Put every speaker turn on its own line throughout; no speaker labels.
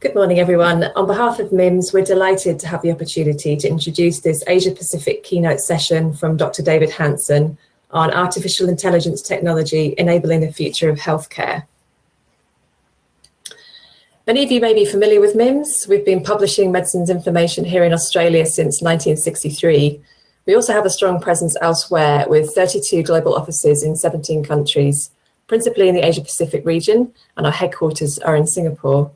Good morning, everyone. On behalf of MIMS, we're delighted to have the opportunity to introduce this Asia-Pacific keynote session from Dr. David Hansen on artificial intelligence technology enabling the future of healthcare. Many of you may be familiar with MIMS. We've been publishing medicines information here in Australia since 1963. We also have a strong presence elsewhere with 32 global offices in 17 countries, principally in the Asia-Pacific region, and our headquarters are in Singapore.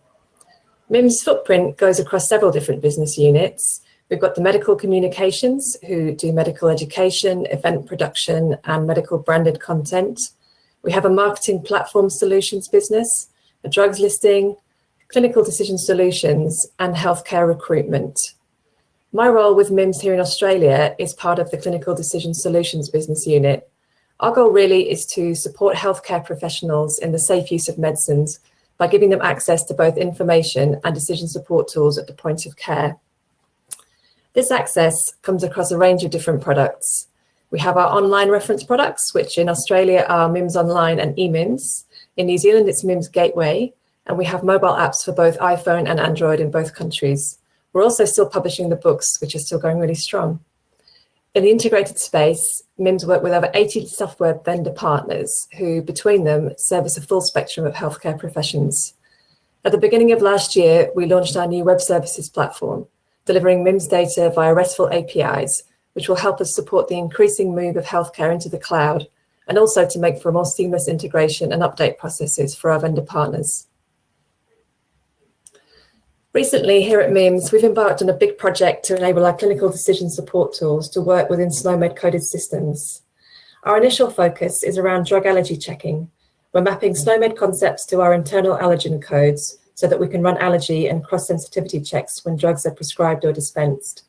MIMS' footprint goes across several different business units. We've got the medical communications, who do medical education, event production, and medical branded content. We have a marketing platform solutions business, a drugs listing, clinical decision solutions, and healthcare recruitment. My role with MIMS here in Australia is part of the clinical decision solutions business unit. Our goal really is to support healthcare professionals in the safe use of medicines by giving them access to both information and decision support tools at the point of care. This access comes across a range of different products. We have our online reference products, which in Australia are MIMS Online and eMIMS. In New Zealand, it's MIMS Gateway, and we have mobile apps for both iPhone and Android in both countries. We're also still publishing the books, which are still going really strong. In the integrated space, MIMS work with over 80 software vendor partners who, between them, service a full spectrum of healthcare professions. At the beginning of last year, we launched our new web services platform, delivering MIMS data via RESTful APIs, which will help us support the increasing move of healthcare into the cloud, and also to make for a more seamless integration and update processes for our vendor partners. Recently, here at MIMS, we've embarked on a big project to enable our clinical decision support tools to work within Snomed coded systems. Our initial focus is around drug allergy checking. We're mapping Snomed concepts to our internal allergen codes so that we can run allergy and cross-sensitivity checks when drugs are prescribed or dispensed.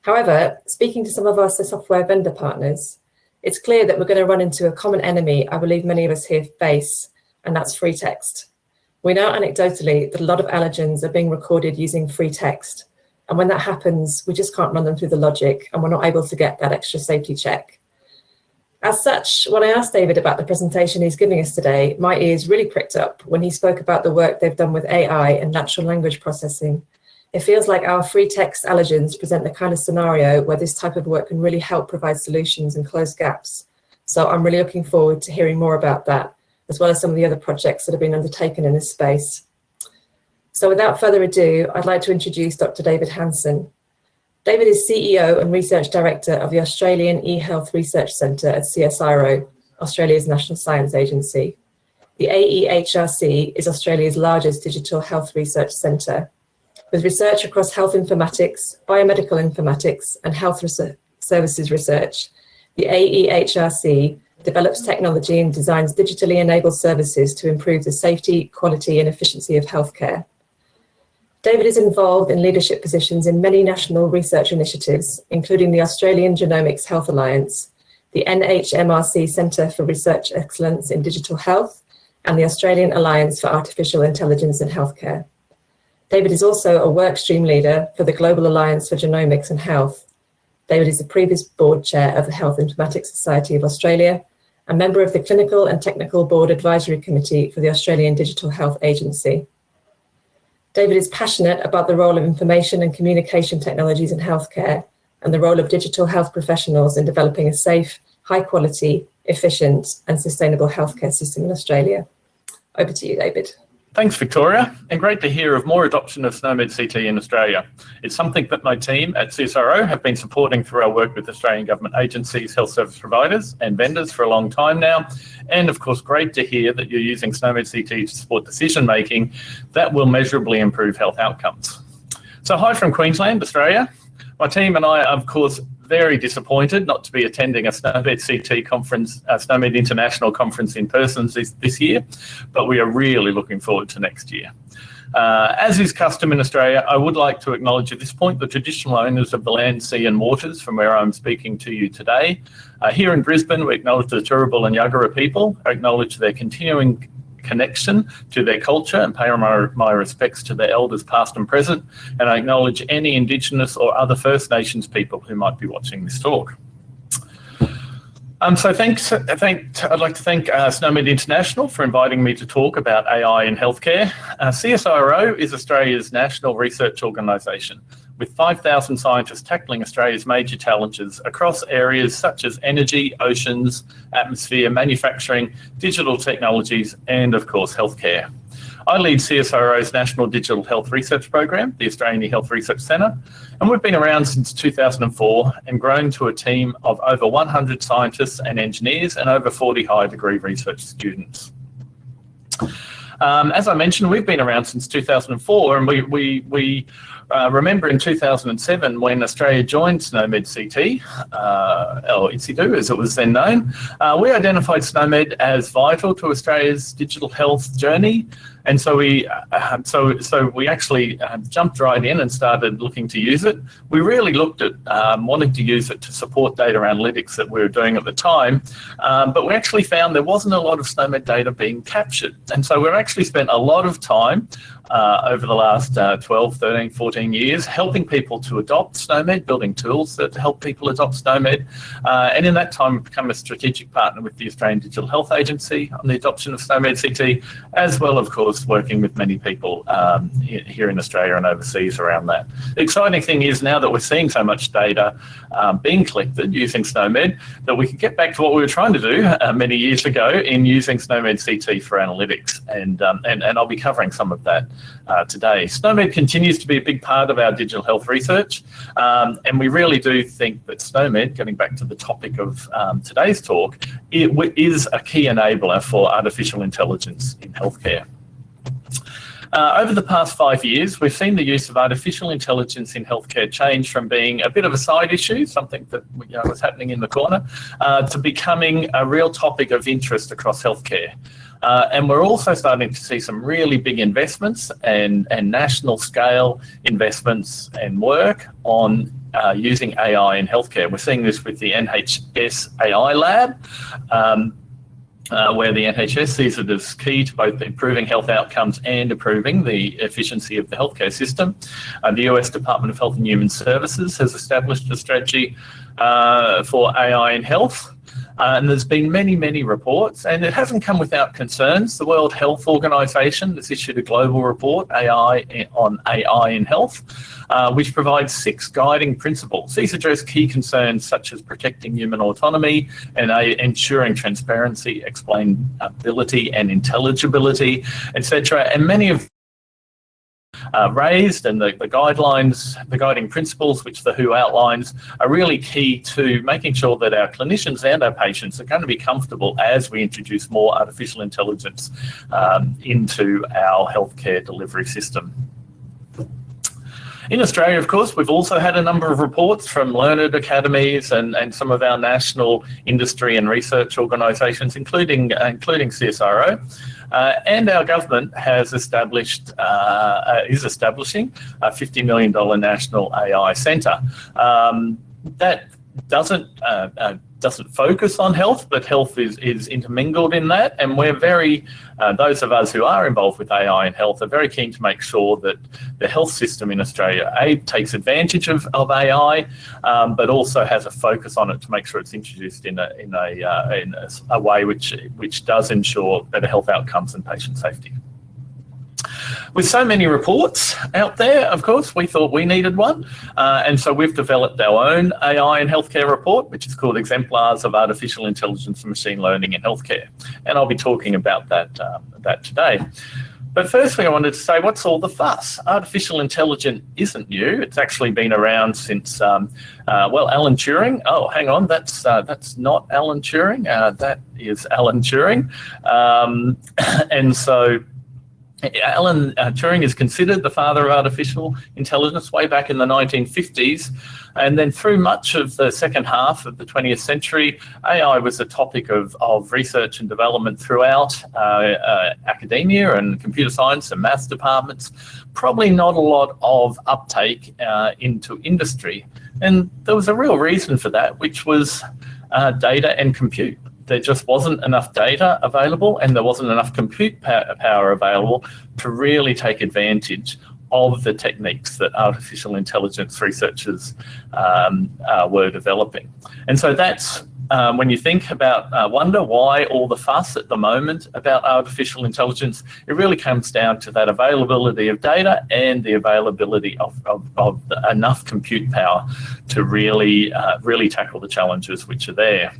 However, speaking to some of our software vendor partners, it's clear that we're going to run into a common enemy I believe many of us here face, and that's free text. We know anecdotally that a lot of allergens are being recorded using free text. And when that happens, we just can't run them through the logic and we're not able to get that extra safety check. As such, when I asked David about the presentation he's giving us today, my ears really pricked up when he spoke about the work they've done with AI and natural language processing. It feels like our free text allergens present the kind of scenario where this type of work can really help provide solutions and close gaps. So I'm really looking forward to hearing more about that, as well as some of the other projects that have been undertaken in this space. So without further ado, I'd like to introduce Dr. David Hansen. David is CEO and Research Director of the Australian eHealth Research Centre at CSiro, Australia's National Science Agency. The AEHRC is Australia's largest digital health research centre, with research across health informatics, biomedical informatics, and health services research. The AEHRC develops technology and designs digitally enabled services to improve the safety, quality, and efficiency of healthcare. David is involved in leadership positions in many national research initiatives, including the Australian Genomics Health Alliance, the NHMRC Centre for Research Excellence in Digital Health, and the Australian Alliance for Artificial Intelligence in Healthcare. David is also a workstream leader for the Global Alliance for Genomics and Health. David is the previous board chair of the Health Informatics Society of Australia, a member of the Clinical and Technical Board Advisory Committee for the Australian Digital Health Agency. David is passionate about the role of information and communication technologies in healthcare and the role of digital health professionals in developing a safe, high quality, efficient and sustainable healthcare system in Australia. Over to you, David.
Thanks, Victoria, and great to hear of more adoption of Snomed CT in Australia. It's something that my team at CSiro have been supporting through our work with Australian government agencies, health service providers and vendors for a long time now. And of course, great to hear that you're using Snomed CT to support decision making that will measurably improve health outcomes. So hi from Queensland, Australia. My team and I are, of course, very disappointed not to be attending a Snomed CT conference, Snomed International Conference in person this year, but we are really looking forward to next year. As is custom in Australia, I would like to acknowledge at this point the traditional owners of the land, sea and waters from where I'm speaking to you today. Here in Brisbane, we acknowledge the Turrbal and Yuggera people, acknowledge their continuing connection to their culture and pay my respects to their elders past and present, and I acknowledge any Indigenous or other First Nations people who might be watching this talk. So I'd like to thank Snowmed International for inviting me to talk about AI in healthcare. CSiro is Australia's national research organisation, with 5,000 scientists tackling Australia's major challenges across areas such as energy, oceans, atmosphere, manufacturing, digital technologies, and of course, healthcare. I lead CSIRO's National Digital Health Research Program, the Australian eHealth Research Centre, and we've been around since 2004 and grown to a team of over 100 scientists and engineers and over 40 higher degree research students. As I mentioned, we've been around since 2004, and we remember in 2007 when Australia joined Snomed CT, or INSIDU as it was then known, we identified Snomed as vital to Australia's digital health journey. And so we actually jumped right in and started looking to use it. We really looked at wanting to use it to support data analytics that we were doing at the time, but we actually found there wasn't a lot of Snomed data being captured. And so we've actually spent a lot of time over the last 12, 13, 14 years helping people to adopt Snomed, building tools that help people adopt Snomed. And in that time, we've become a strategic partner with the Australian Digital Health Agency on the adoption of Snomed CT, as well, of course, working with many people here in Australia and overseas around that. The exciting thing is now that we're seeing so much data being collected using Snomed, that we can get back to what we were trying to do many years ago in using Snomed CT for analytics. And I'll be covering some of that today. Snomed continues to be a big part of our digital health research, and we really do think that Snomed, getting back to the topic of today's talk, it is a key enabler for artificial intelligence in healthcare. Over the past 5 years, we've seen the use of artificial intelligence in healthcare change from being a bit of a side issue, something that was happening in the corner, to becoming a real topic of interest across healthcare. And we're also starting to see some really big investments and national scale investments and work on using AI in healthcare. We're seeing this with the NHS AI Lab, where the NHS sees it as key to both improving health outcomes and improving the efficiency of the healthcare system. The US Department of Health and Human Services has established a strategy for AI in health. And there's been many, many reports, and it hasn't come without concerns. The World Health Organization has issued a global report, on AI in health, which provides 6 guiding principles. These address key concerns such as protecting human autonomy and ensuring transparency, explainability and intelligibility, etc. And many of raised, and the guidelines, the guiding principles which the WHO outlines, are really key to making sure that our clinicians and our patients are going to be comfortable as we introduce more artificial intelligence into our healthcare delivery system. In Australia, of course, we've also had a number of reports from learned academies and some of our national industry and research organisations, including CSIRO. And our government has established, is establishing a $50 million national AI centre. That doesn't focus on health, but health is intermingled in that, and we're very, those of us who are involved with AI and health are very keen to make sure that the health system in Australia, takes advantage of AI, but also has a focus on it to make sure it's introduced in a way which does ensure better health outcomes and patient safety. With so many reports out there, of course, we thought we needed one. And so we've developed our own AI and healthcare report, which is called Exemplars of Artificial Intelligence and Machine Learning in Healthcare. And I'll be talking about that today. But firstly, I wanted to say, what's all the fuss? Artificial intelligence isn't new. It's actually been around since, well, Alan Turing. Oh, hang on, that's not Alan Turing. That is Alan Turing. And so Alan Turing is considered the father of artificial intelligence way back in the 1950s. And then through much of the second half of the 20th century, AI was a topic of research and development throughout academia and computer science and maths departments. Probably not a lot of uptake into industry. And there was a real reason for that, which was data and compute. There just wasn't enough data available, and there wasn't enough compute power available to really take advantage of the techniques that artificial intelligence researchers were developing. And so that's when you think about wonder why all the fuss at the moment about artificial intelligence, it really comes down to that availability of data and the availability of enough compute power to really tackle the challenges which are there.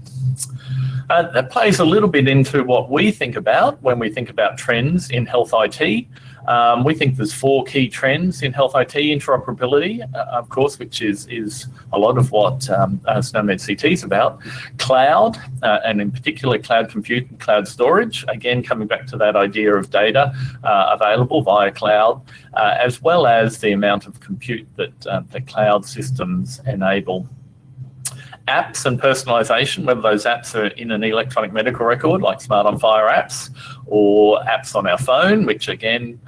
That plays a little bit into what we think about when we think about trends in health IT. We think there's 4 key trends in health IT: interoperability, of course, which is a lot of what Snomed CT is about. Cloud, and in particular cloud compute and cloud storage, again coming back to that idea of data available via cloud, as well as the amount of compute that the cloud systems enable. Apps and personalisation, whether those apps are in an electronic medical record like Smart on Fire apps, or apps on our phone, which again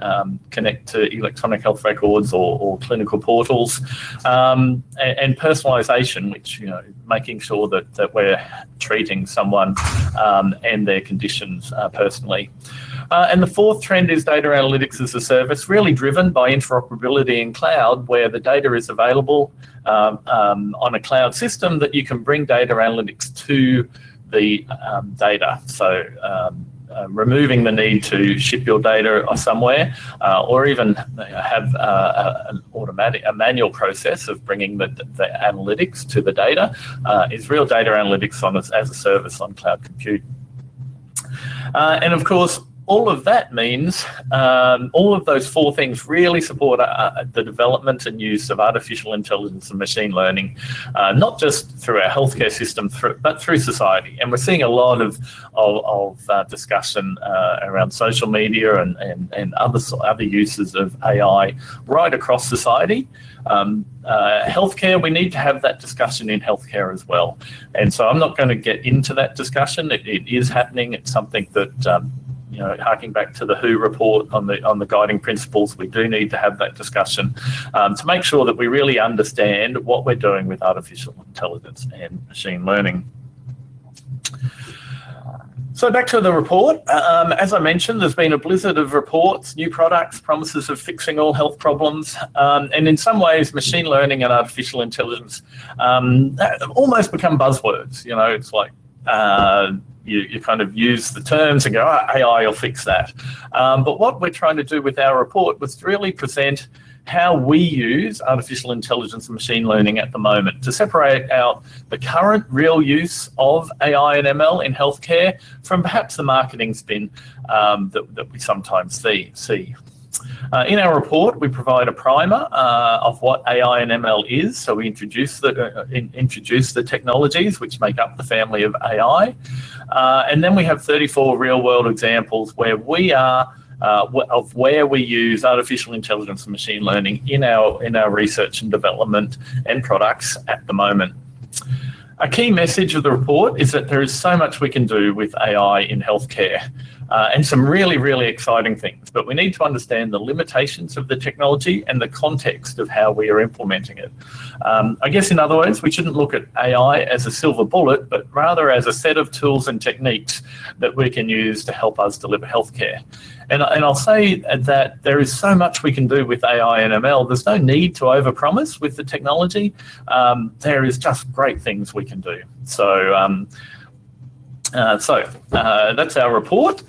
connect to electronic health records or clinical portals, and personalisation, which making sure that we're treating someone and their conditions personally. And the 4th trend is data analytics as a service, really driven by interoperability in cloud, where the data is available on a cloud system that you can bring data analytics to the data. So removing the need to ship your data somewhere, or even have a manual process of bringing the analytics to the data, is real data analytics as a service on cloud compute. And of course, all of that means all of those 4 things really support the development and use of artificial intelligence and machine learning, not just through our healthcare system, but through society. And we're seeing a lot of discussion around social media and other uses of AI right across society. Healthcare, we need to have that discussion in healthcare as well. And so I'm not going to get into that discussion. It is happening. It's something that harking back to the WHO report on the guiding principles, we do need to have that discussion to make sure that we really understand what we're doing with artificial intelligence and machine learning. So back to the report. As I mentioned, there's been a blizzard of reports, new products, promises of fixing all health problems, and in some ways, machine learning and artificial intelligence almost become buzzwords. It's like you kind of use the terms and go, AI will fix that. But what we're trying to do with our report was to really present how we use artificial intelligence and machine learning at the moment to separate out the current real use of AI and ML in healthcare from perhaps the marketing spin that we sometimes see. In our report, we provide a primer of what AI and ML is. So we introduce the technologies which make up the family of AI. And then we have 34 real-world examples where we are where we use artificial intelligence and machine learning in our research and development and products at the moment. A key message of the report is that there is so much we can do with AI in healthcare, and some really, really exciting things. But we need to understand the limitations of the technology and the context of how we are implementing it. I guess in other words, we shouldn't look at AI as a silver bullet, but rather as a set of tools and techniques that we can use to help us deliver healthcare. And I'll say that there is so much we can do with AI and ML. There's no need to overpromise with the technology. There is just great things we can do. So that's our report.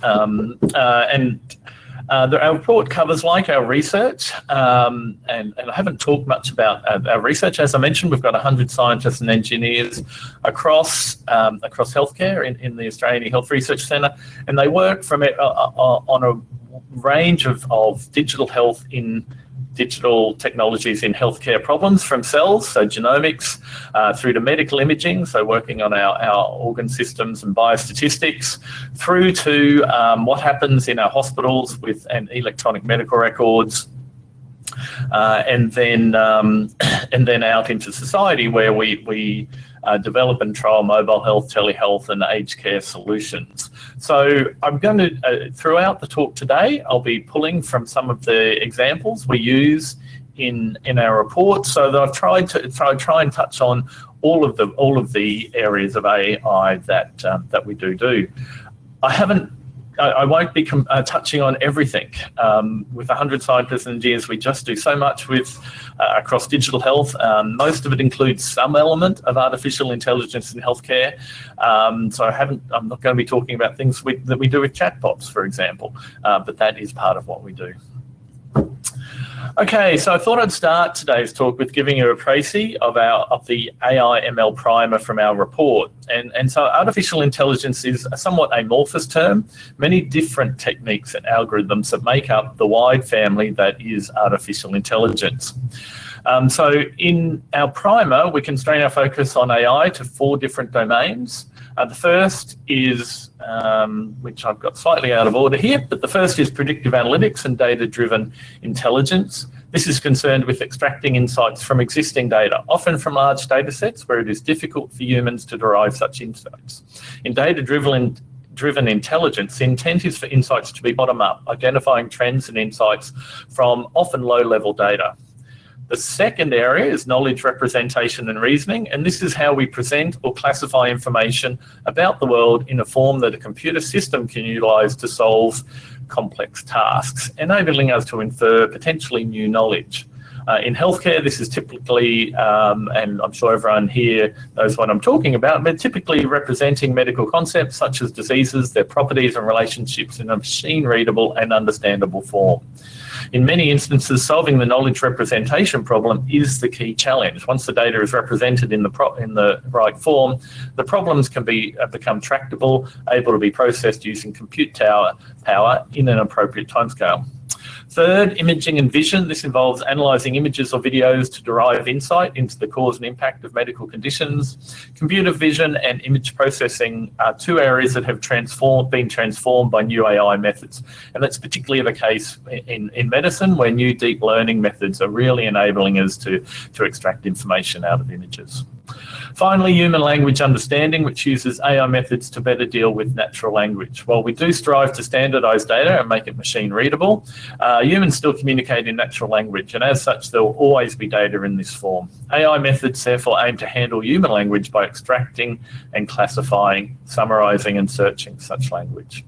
Our report covers our research, and I haven't talked much about our research. As I mentioned, we've got 100 scientists and engineers across healthcare in the Australian Health Research Centre, and they work from it on a range of digital health in digital technologies in healthcare problems, from cells, so genomics, through to medical imaging, so working on our organ systems and biostatistics, through to what happens in our hospitals with electronic medical records, and then out into society where we develop and trial mobile health, telehealth, and aged care solutions. So I'm going to, throughout the talk today, I'll be pulling from some of the examples we use in our report, so that I've tried to try and touch on all of the areas of AI that we do. I I won't be touching on everything. With 100 scientists and engineers, we just do so much with across digital health. Most of it includes some element of artificial intelligence in healthcare. So I'm not going to be talking about things that we do with chatbots, for example, but that is part of what we do. Okay, so I thought I'd start today's talk with giving you a précis of the AI ML primer from our report. And so artificial intelligence is a somewhat amorphous term, many different techniques and algorithms that make up the wide family that is artificial intelligence. So in our primer, we constrain our focus on AI to 4 different domains. The first is, which I've got slightly out of order here, but the first is predictive analytics and data-driven intelligence. This is concerned with extracting insights from existing data, often from large data sets where it is difficult for humans to derive such insights. In data-driven intelligence, the intent is for insights to be bottom-up, identifying trends and insights from often low-level data. The second area is knowledge representation and reasoning, and this is how we present or classify information about the world in a form that a computer system can utilise to solve complex tasks, enabling us to infer potentially new knowledge. In healthcare, this is typically, and I'm sure everyone here knows what I'm talking about, but typically representing medical concepts such as diseases, their properties and relationships in a machine-readable and understandable form. In many instances, solving the knowledge representation problem is the key challenge. Once the data is represented in the right form, the problems can become tractable, able to be processed using compute power in an appropriate timescale. Third, imaging and vision. This involves analysing images or videos to derive insight into the cause and impact of medical conditions. Computer vision and image processing are 2 areas that have been transformed by new AI methods. And that's particularly the case in medicine, where new deep learning methods are really enabling us to extract information out of images. Finally, human language understanding, which uses AI methods to better deal with natural language. While we do strive to standardise data and make it machine readable, humans still communicate in natural language, and as such, there will always be data in this form. AI methods therefore aim to handle human language by extracting and classifying, summarising and searching such language.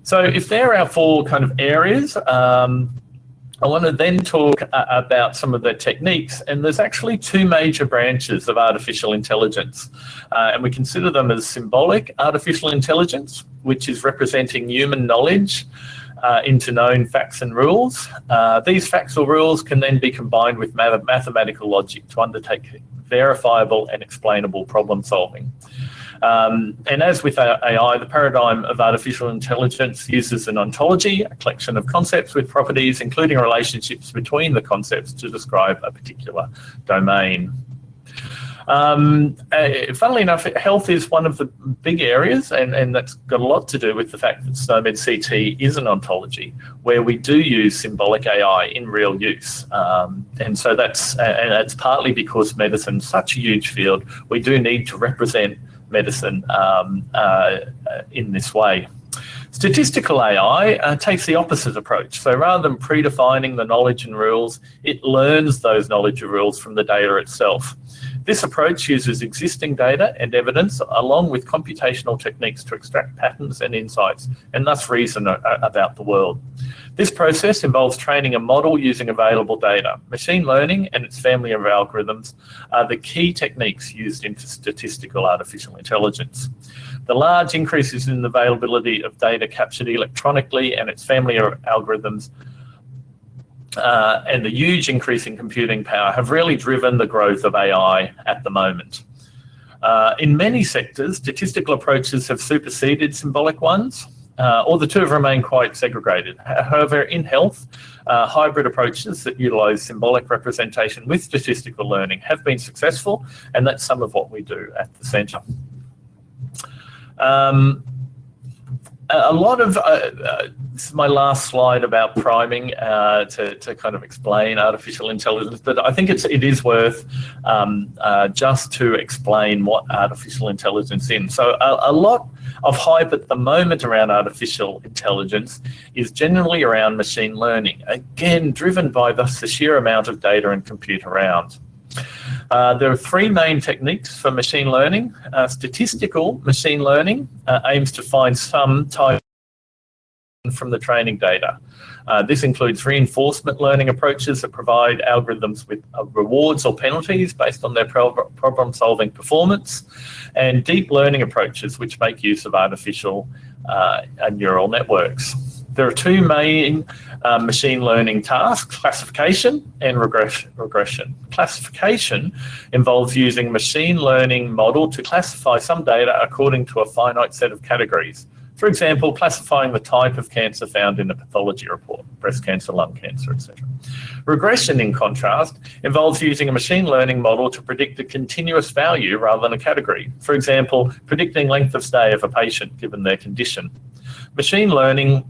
So if there are our 4 kind of areas, I want to then talk about some of the techniques, and there's actually 2 major branches of artificial intelligence, and we consider them as symbolic artificial intelligence, which is representing human knowledge into known facts and rules. These facts or rules can then be combined with mathematical logic to undertake verifiable and explainable problem solving. And as with AI, the paradigm of artificial intelligence uses an ontology, a collection of concepts with properties, including relationships between the concepts to describe a particular domain. Funnily enough, health is one of the big areas, and that's got a lot to do with the fact that Snomed CT is an ontology where we do use symbolic AI in real use. And so that's partly because medicine is such a huge field, we do need to represent medicine in this way. Statistical AI takes the opposite approach. So rather than predefining the knowledge and rules, it learns those knowledge and rules from the data itself. This approach uses existing data and evidence along with computational techniques to extract patterns and insights and thus reason about the world. This process involves training a model using available data. Machine learning and its family of algorithms are the key techniques used in statistical artificial intelligence. The large increases in the availability of data captured electronically and its family of algorithms and the huge increase in computing power have really driven the growth of AI at the moment. In many sectors, statistical approaches have superseded symbolic ones, or the 2 have remained quite segregated. However, in health, hybrid approaches that utilise symbolic representation with statistical learning have been successful, and that's some of what we do at the centre. This is my last slide about priming to kind of explain artificial intelligence, but I think it is worth just to explain what artificial intelligence is. So a lot of hype at the moment around artificial intelligence is generally around machine learning, again driven by the sheer amount of data and compute around. There are 3 main techniques for machine learning. Statistical machine learning aims to find some type from the training data. This includes reinforcement learning approaches that provide algorithms with rewards or penalties based on their problem-solving performance, and deep learning approaches which make use of artificial neural networks. There are two main machine learning tasks: classification and regression. Classification involves using a machine learning model to classify some data according to a finite set of categories. For example, classifying the type of cancer found in a pathology report, breast cancer, lung cancer, etc. Regression, in contrast, involves using a machine learning model to predict a continuous value rather than a category. For example, predicting length of stay of a patient given their condition. Machine learning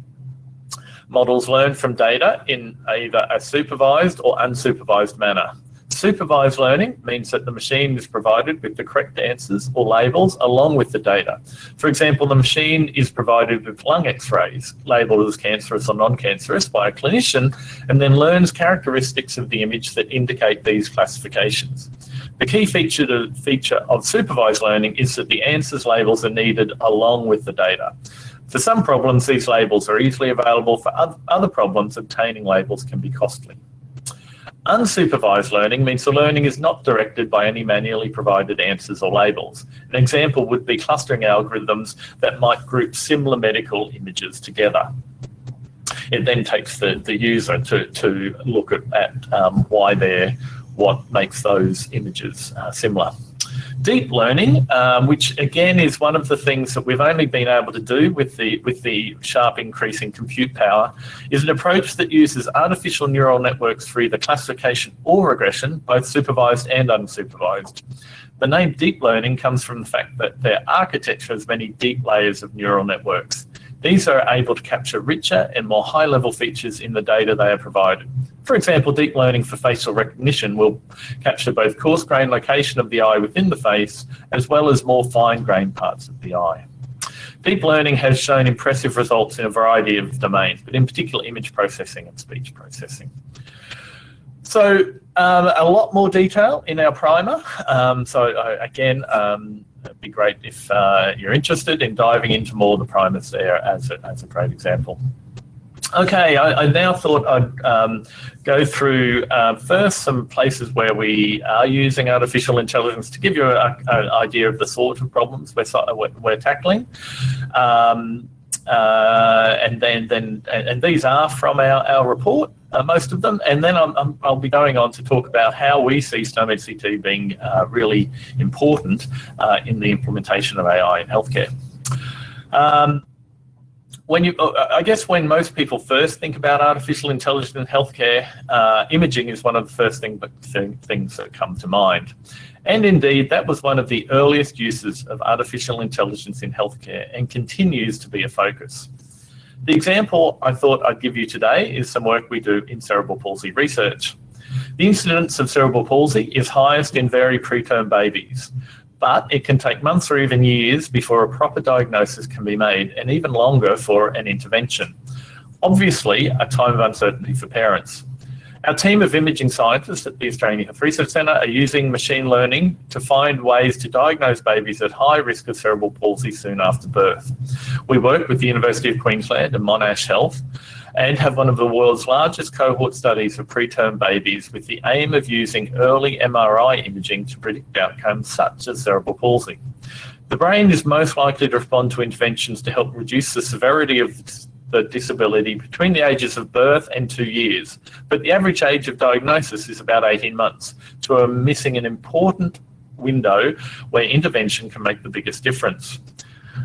models learn from data in either a supervised or unsupervised manner. Supervised learning means that the machine is provided with the correct answers or labels along with the data. For example, the machine is provided with lung x-rays labelled as cancerous or non-cancerous by a clinician, and then learns characteristics of the image that indicate these classifications. The key feature of supervised learning is that the answers labels are needed along with the data. For some problems, these labels are easily available. For other problems, obtaining labels can be costly. Unsupervised learning means the learning is not directed by any manually provided answers or labels. An example would be clustering algorithms that might group similar medical images together. It then takes the user to look at what makes those images similar. Deep learning, which again is one of the things that we've only been able to do with the sharp increase in compute power, is an approach that uses artificial neural networks for either classification or regression, both supervised and unsupervised. The name deep learning comes from the fact that their architecture has many deep layers of neural networks. These are able to capture richer and more high-level features in the data they are provided. For example, deep learning for facial recognition will capture both coarse-grained location of the eye within the face, as well as more fine-grained parts of the eye. Deep learning has shown impressive results in a variety of domains, but in particular image processing and speech processing. So a lot more detail in our primer. It'd be great if you're interested in diving into more of the primers there as a great example. Okay, I now thought I'd go through first some places where we are using artificial intelligence to give you an idea of the sort of problems we're tackling. And these are from our report, most of them, and then I'll be going on to talk about how we see Snomed CT being really important in the implementation of AI in healthcare. I guess when most people first think about artificial intelligence in healthcare, imaging is one of the first things that come to mind. And indeed, that was one of the earliest uses of artificial intelligence in healthcare and continues to be a focus. The example I thought I'd give you today is some work we do in cerebral palsy research. The incidence of cerebral palsy is highest in very preterm babies, but it can take months or even years before a proper diagnosis can be made, and even longer for an intervention. Obviously, a time of uncertainty for parents. Our team of imaging scientists at the Australian Health Research Centre are using machine learning to find ways to diagnose babies at high risk of cerebral palsy soon after birth. We work with the University of Queensland and Monash Health and have one of the world's largest cohort studies of preterm babies with the aim of using early MRI imaging to predict outcomes such as cerebral palsy. The brain is most likely to respond to interventions to help reduce the severity of the disability between the ages of birth and 2 years, but the average age of diagnosis is about 18 months, so we're missing an important window where intervention can make the biggest difference.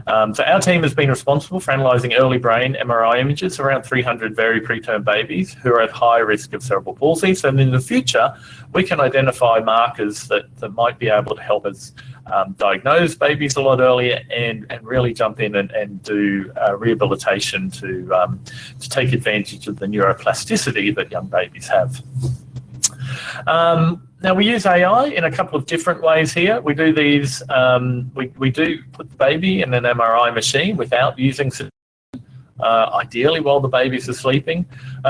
So our team has been responsible for analysing early brain MRI images around 300 very preterm babies who are at high risk of cerebral palsy. So in the future, we can identify markers that might be able to help us diagnose babies a lot earlier and really jump in and do rehabilitation to take advantage of the neuroplasticity that young babies have. Now we use AI in a couple of different ways here. We do these, we do put the baby in an MRI machine without using ideally while the babies are sleeping.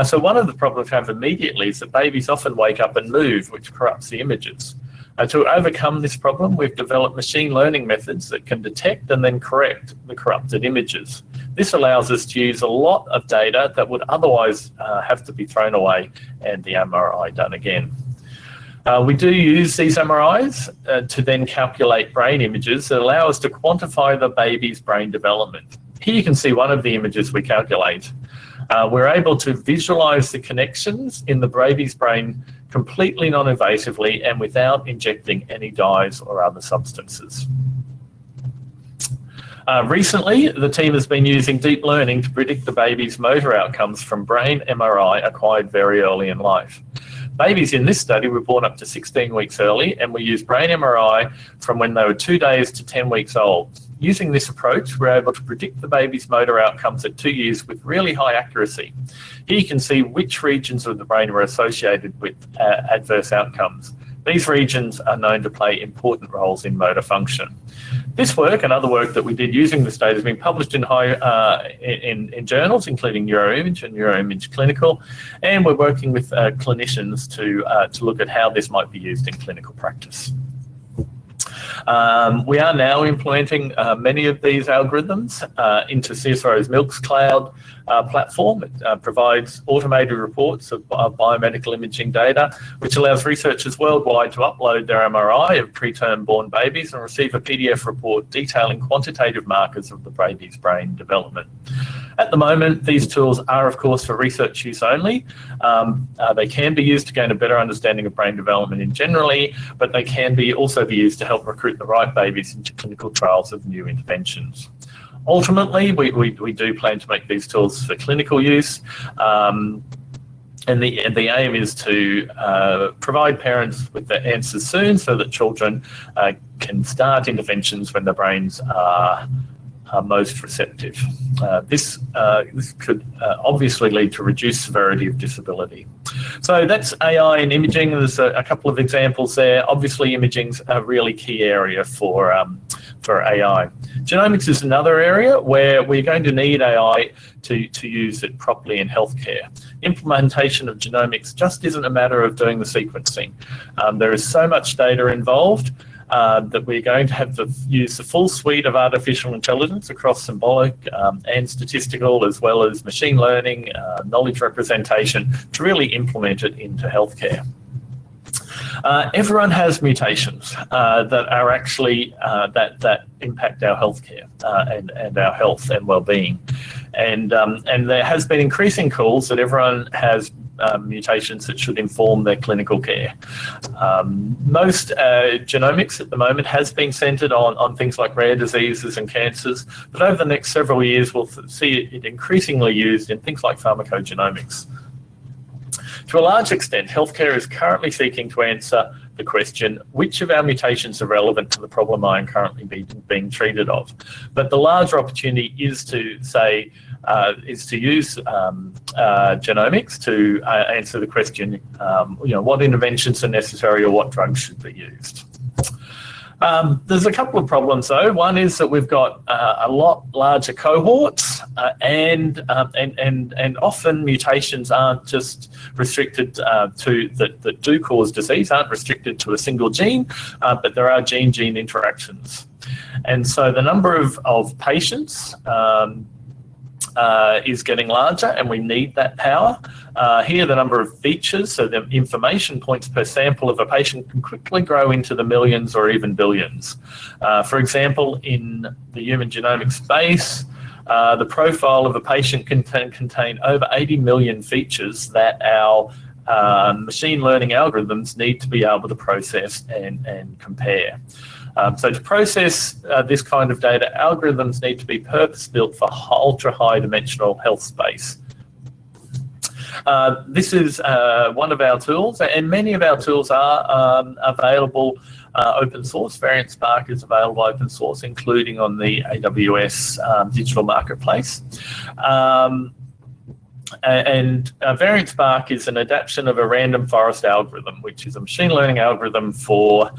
So one of the problems we have immediately is that babies often wake up and move, which corrupts the images. To overcome this problem, we've developed machine learning methods that can detect and then correct the corrupted images. This allows us to use a lot of data that would otherwise have to be thrown away and the MRI done again. We do use these MRIs to then calculate brain images that allow us to quantify the baby's brain development. Here you can see one of the images we calculate. We're able to visualize the connections in the baby's brain completely non-invasively and without injecting any dyes or other substances. Recently, the team has been using deep learning to predict the baby's motor outcomes from brain MRI acquired very early in life. Babies in this study were born up to 16 weeks early, and we used brain MRI from when they were 2 days to 10 weeks old. Using this approach, we're able to predict the baby's motor outcomes at 2 years with really high accuracy. Here you can see which regions of the brain were associated with adverse outcomes. These regions are known to play important roles in motor function. This work and other work that we did using this data has been published in in journals, including Neuroimage and Neuroimage Clinical, and we're working with clinicians to look at how this might be used in clinical practice. We are now implementing many of these algorithms into CSIRO's MILCS cloud platform. It provides automated reports of biomedical imaging data, which allows researchers worldwide to upload their MRI of preterm born babies and receive a PDF report detailing quantitative markers of the baby's brain development. At the moment, these tools are, of course, for research use only. They can be used to gain a better understanding of brain development in generally, but they can also be used to help recruit the right babies into clinical trials of new interventions. Ultimately, we do plan to make these tools for clinical use, and the aim is to provide parents with the answers soon so that children can start interventions when their brains are most receptive. This could obviously lead to reduced severity of disability. So that's AI and imaging. There's a couple of examples there. Obviously, imaging's a really key area for AI. Genomics is another area where we're going to need AI to use it properly in healthcare. Implementation of genomics just isn't a matter of doing the sequencing. There is so much data involved that we're going to have to use the full suite of artificial intelligence across symbolic and statistical, as well as machine learning, knowledge representation, to really implement it into healthcare. Everyone has mutations that are actually that impact our healthcare and our health and well-being, and there has been increasing calls that everyone has mutations that should inform their clinical care. Most genomics at the moment has been centred on things like rare diseases and cancers, but over the next several years we'll see it increasingly used in things like pharmacogenomics. To a large extent, healthcare is currently seeking to answer the question, which of our mutations are relevant to the problem I am currently being treated of? But the larger opportunity is to use genomics to answer the question, what interventions are necessary or what drugs should be used. There's a couple of problems though. One is that we've got a lot larger cohorts, and often mutations aren't just restricted that do cause disease, aren't restricted to a single gene, but there are gene-gene interactions. And so the number of patients is getting larger, and we need that power. Here, the number of features, so the information points per sample of a patient, can quickly grow into the millions or even billions. For example, in the human genomic space, the profile of a patient can contain over 80 million features that our machine learning algorithms need to be able to process and compare. So to process this kind of data, algorithms need to be purpose-built for ultra-high dimensional health space. This is one of our tools, and many of our tools are available open source. Variant Spark is available open source, including on the AWS digital marketplace. And Variant Spark is an adaptation of a random forest algorithm, which is a machine learning algorithm for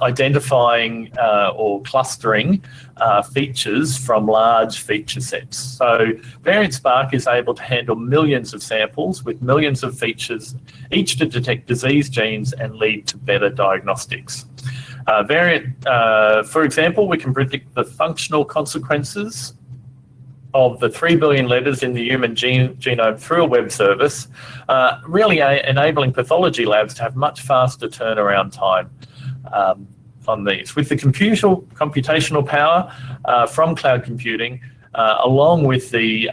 identifying or clustering features from large feature sets. So Variant Spark is able to handle millions of samples with millions of features, each to detect disease genes and lead to better diagnostics. For example, we can predict the functional consequences of the 3 billion letters in the human genome through a web service, really enabling pathology labs to have much faster turnaround time on these. With the computational power from cloud computing, along with the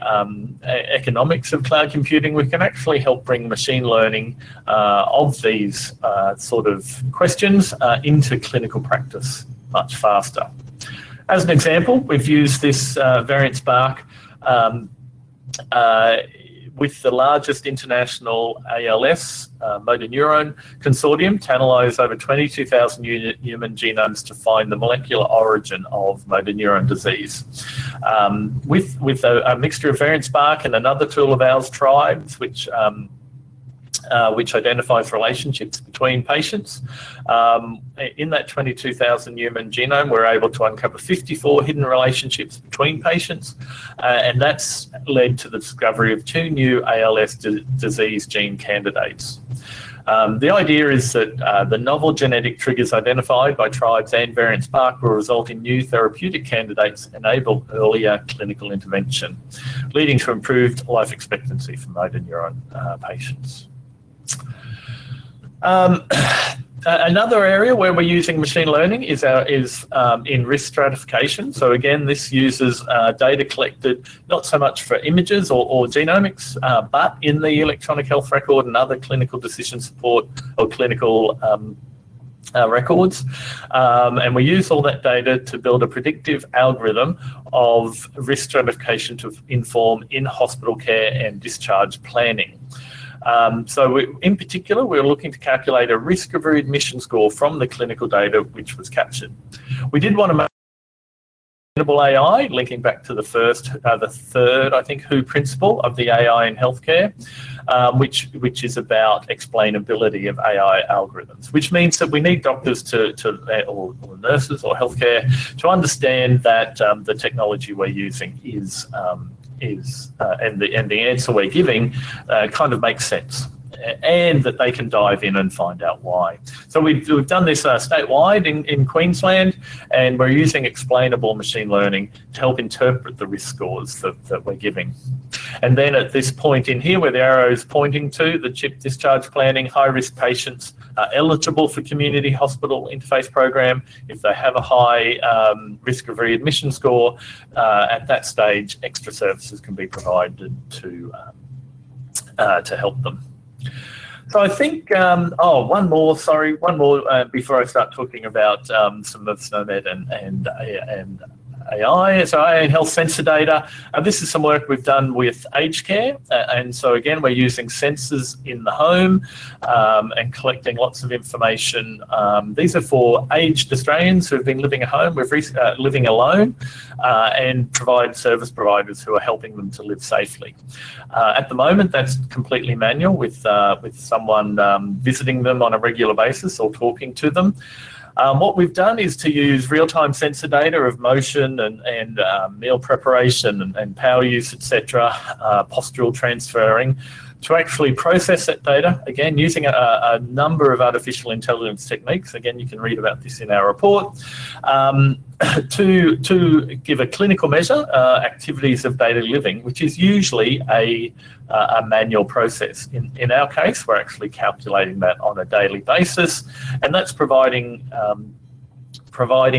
economics of cloud computing, we can actually help bring machine learning of these sort of questions into clinical practice much faster. As an example, we've used this variant spark with the largest international ALS motor neuron consortium to analyse over 22,000 human genomes to find the molecular origin of motor neuron disease. With a mixture of variant spark and another tool of ours, Tribes, which identifies relationships between patients. In that 22,000 human genome, we're able to uncover 54 hidden relationships between patients, and that's led to the discovery of 2 new ALS disease gene candidates. The idea is that the novel genetic triggers identified by Tribes and variant spark will result in new therapeutic candidates, enable earlier clinical intervention, leading to improved life expectancy for motor neuron patients. Another area where we're using machine learning is in risk stratification. So again, this uses data collected not so much for images or genomics, but in the electronic health record and other clinical decision support or clinical records. And we use all that data to build a predictive algorithm of risk stratification to inform in-hospital care and discharge planning. In particular, we're looking to calculate a risk of readmission score from the clinical data which was captured. We did want to make Sustainable AI, linking back to the third, I think, WHO principle of the AI in healthcare, which is about explainability of AI algorithms, which means that we need doctors or nurses or healthcare to understand that the technology we're using and the answer we're giving kind of makes sense, and that they can dive in and find out why. So we've done this statewide in Queensland, and we're using explainable machine learning to help interpret the risk scores that we're giving. And then at this point in here, where the arrow is pointing to, the CHIP discharge planning, high-risk patients are eligible for community hospital interface program if they have a high risk of readmission score. At that stage, extra services can be provided to help them. So I think, one more before I start talking about some of SNOMED and AI. So AI and health sensor data. This is some work we've done with aged care. And so again, we're using sensors in the home and collecting lots of information. These are for aged Australians who have been living at home, living alone, and provide service providers who are helping them to live safely. At the moment, that's completely manual with someone visiting them on a regular basis or talking to them. What we've done is to use real-time sensor data of motion and meal preparation and power use, etc., postural transferring, to actually process that data, again, using a number of artificial intelligence techniques. Again, you can read about this in our report, to give a clinical measure, activities of daily living, which is usually a manual process. In our case, we're actually calculating that on a daily basis, and that's providing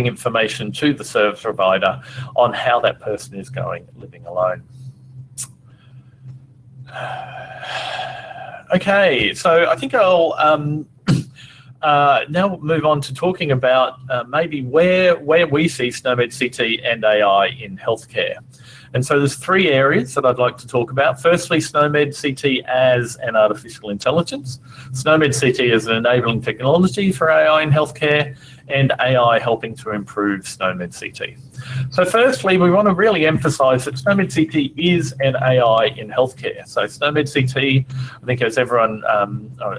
information to the service provider on how that person is going living alone. Okay, so I think I'll now move on to talking about maybe where we see SNOMED CT and AI in healthcare. And so there's 3 areas that I'd like to talk about. Firstly, SNOMED CT as an artificial intelligence, SNOMED CT as an enabling technology for AI in healthcare, and AI helping to improve SNOMED CT. So firstly, we want to really emphasise that SNOMED CT is an AI in healthcare. So SNOMED CT, I think as everyone,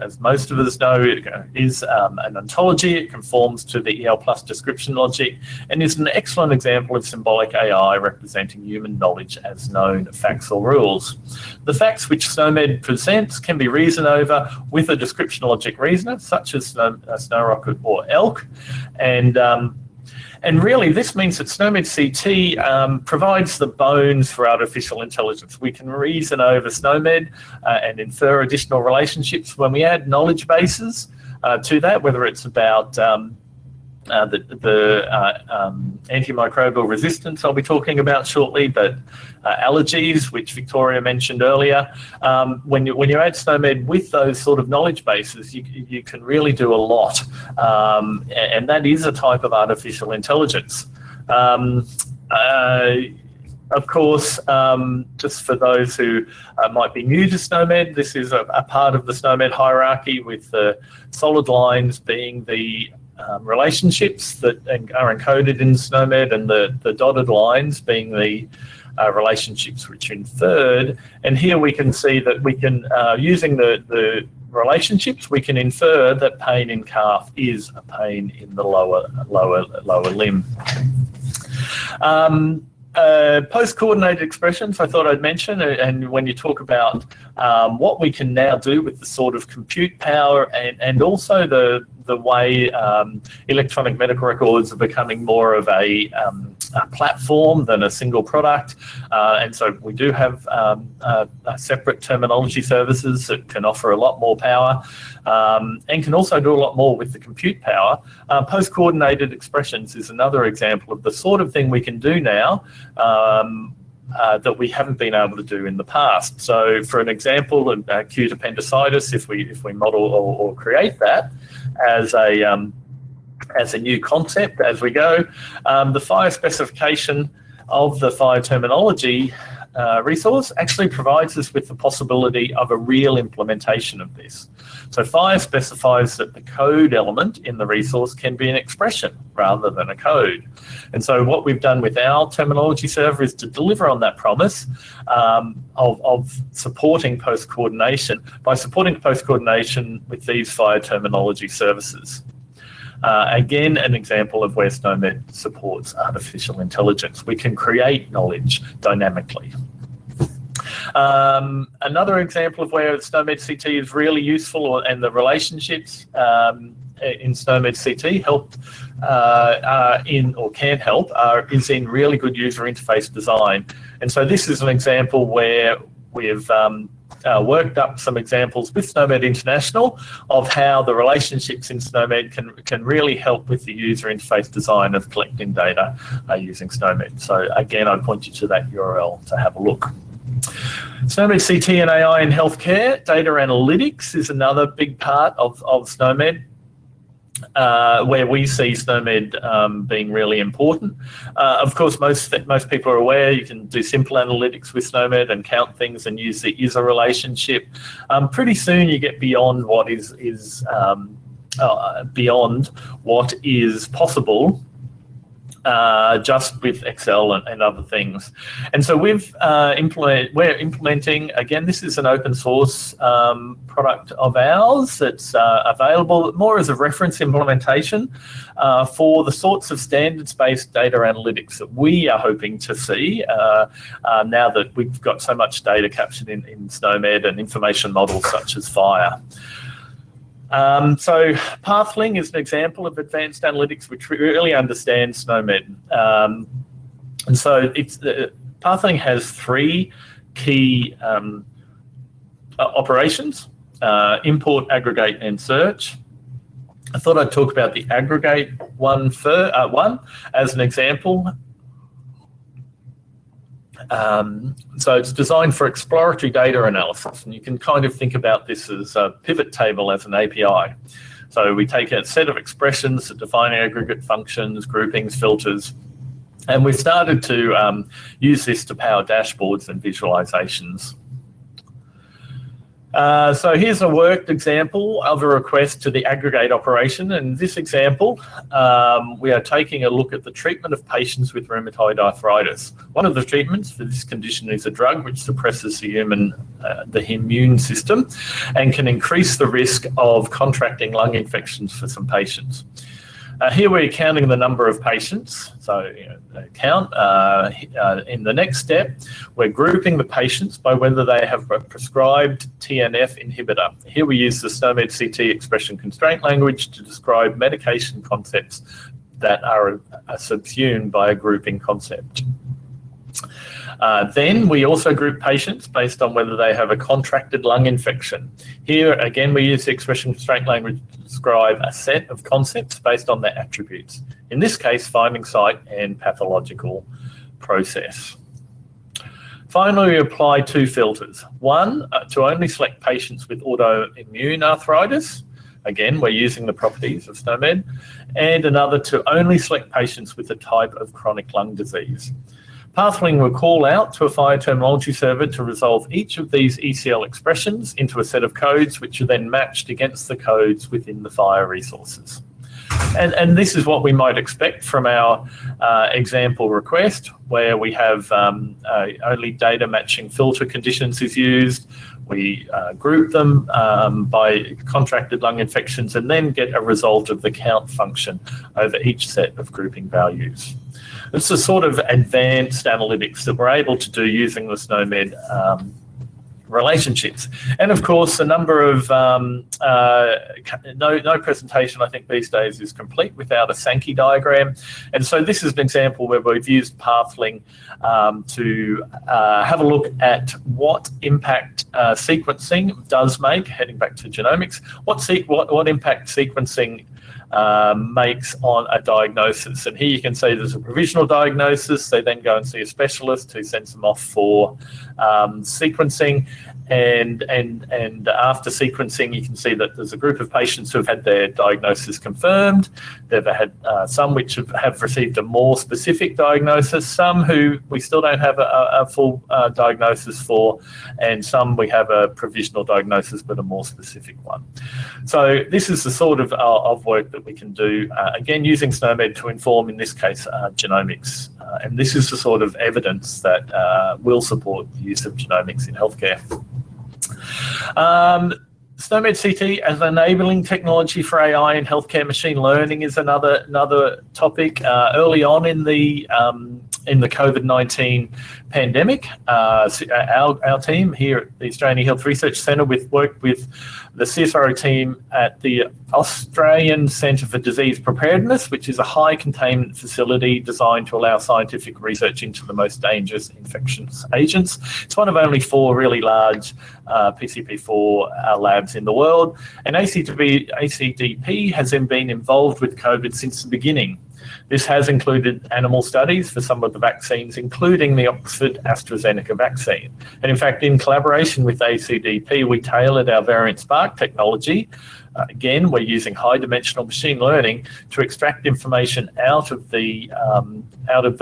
as most of us know, it is an ontology. It conforms to the EL plus description logic and is an excellent example of symbolic AI representing human knowledge as known facts or rules. The facts which SNOMED presents can be reasoned over with a description logic reasoner, such as SnowRocket or ELK, And really, this means that Snomed CT provides the bones for artificial intelligence. We can reason over Snomed and infer additional relationships when we add knowledge bases to that, whether it's about antimicrobial resistance I'll be talking about shortly, but allergies, which Victoria mentioned earlier. When you add Snomed with those sort of knowledge bases, you can really do a lot, and that is a type of artificial intelligence. Of course, just for those who might be new to Snomed, this is a part of the Snomed hierarchy, with the solid lines being the relationships that are encoded in Snomed, and the dotted lines being the relationships which are inferred. And here we can see that we can, using the relationships, we can infer that pain in calf is a pain in the lower limb. Post-coordinated expressions I thought I'd mention, and when you talk about what we can now do with the sort of compute power and also the way electronic medical records are becoming more of a platform than a single product, and so we do have separate terminology services that can offer a lot more power, and can also do a lot more with the compute power. Post-coordinated expressions is another example of the sort of thing we can do now that we haven't been able to do in the past. So for an example, acute appendicitis, if we model or create that as a new concept as we go, the FHIR specification of the FHIR terminology resource actually provides us with the possibility of a real implementation of this. So FHIR specifies that the code element in the resource can be an expression rather than a code. And so what we've done with our terminology server is to deliver on that promise of supporting post-coordination by supporting post-coordination with these FHIR terminology services. Again, an example of where Snomed supports artificial intelligence. We can create knowledge dynamically. Another example of where Snomed CT is really useful, and the relationships in Snomed CT help can help is in really good user interface design. And so this is an example where we've worked up some examples with Snomed International of how the relationships in Snomed can really help with the user interface design of collecting data using Snomed. So again, I'd point you to that URL to have a look. Snomed CT and AI in healthcare. Data analytics is another big part of Snomed, where we see Snomed being really important. Of course, most people are aware you can do simple analytics with Snomed and count things and use the ISA relationship. Pretty soon you get beyond what is possible just with Excel and other things. And so we're implementing, again, this is an open source product of ours that's available more as a reference implementation for the sorts of standards-based data analytics that we are hoping to see now that we've got so much data captured in Snomed and information models such as FHIR. So Pathling is an example of advanced analytics which really understands Snomed. And so Pathling has three key operations: import, aggregate, and search. I thought I'd talk about the aggregate one as an example. So it's designed for exploratory data analysis, and you can kind of think about this as a pivot table as an API. So we take a set of expressions that define aggregate functions, groupings, filters, and we've started to use this to power dashboards and visualizations. So here's a worked example of a request to the aggregate operation. In this example, we are taking a look at the treatment of patients with rheumatoid arthritis. One of the treatments for this condition is a drug which suppresses the immune system and can increase the risk of contracting lung infections for some patients. Here we're counting the number of patients, so count. In the next step, we're grouping the patients by whether they have a prescribed TNF inhibitor. Here we use the Snomed CT expression constraint language to describe medication concepts that are subsumed by a grouping concept. Then we also group patients based on whether they have a contracted lung infection. Here, again, we use the expression constraint language to describe a set of concepts based on their attributes. In this case, finding site and pathological process. Finally, we apply two filters. One, to only select patients with autoimmune arthritis. Again, we're using the properties of SNOMED. And another, to only select patients with a type of chronic lung disease. Pathling will call out to a FHIR terminology server to resolve each of these ECL expressions into a set of codes, which are then matched against the codes within the FHIR resources. And this is what we might expect from our example request, where we have only data matching filter conditions is used. We group them by contracted lung infections and then get a result of the count function over each set of grouping values. It's a sort of advanced analytics that we're able to do using the SNOMED relationships. And of course, a number of, no presentation I think these days is complete without a Sankey diagram. And so this is an example where we've used pathling to have a look at what impact sequencing does make, heading back to genomics, what impact sequencing makes on a diagnosis. And here you can see there's a provisional diagnosis. They then go and see a specialist who sends them off for sequencing. And after sequencing, you can see that there's a group of patients who have had their diagnosis confirmed. They've had some which have received a more specific diagnosis, some who we still don't have a full diagnosis for, and some we have a provisional diagnosis but a more specific one. So this is the sort of work that we can do, again, using SNOMED to inform, in this case, genomics. And this is the sort of evidence that will support the use of genomics in healthcare. SNOMED CT as enabling technology for AI in healthcare. Machine learning is another topic. Early on in the COVID-19 pandemic, our team here at the Australian eHealth Research Centre worked with the CSiro team at the Australian Centre for Disease Preparedness, which is a high containment facility designed to allow scientific research into the most dangerous infectious agents. It's one of only 4 really large PCP4 labs in the world, and ACDP has been involved with COVID since the beginning. This has included animal studies for some of the vaccines, including the Oxford AstraZeneca vaccine. And in fact, in collaboration with ACDP, we tailored our Variant Spark technology. Again, we're using high-dimensional machine learning to extract information out of the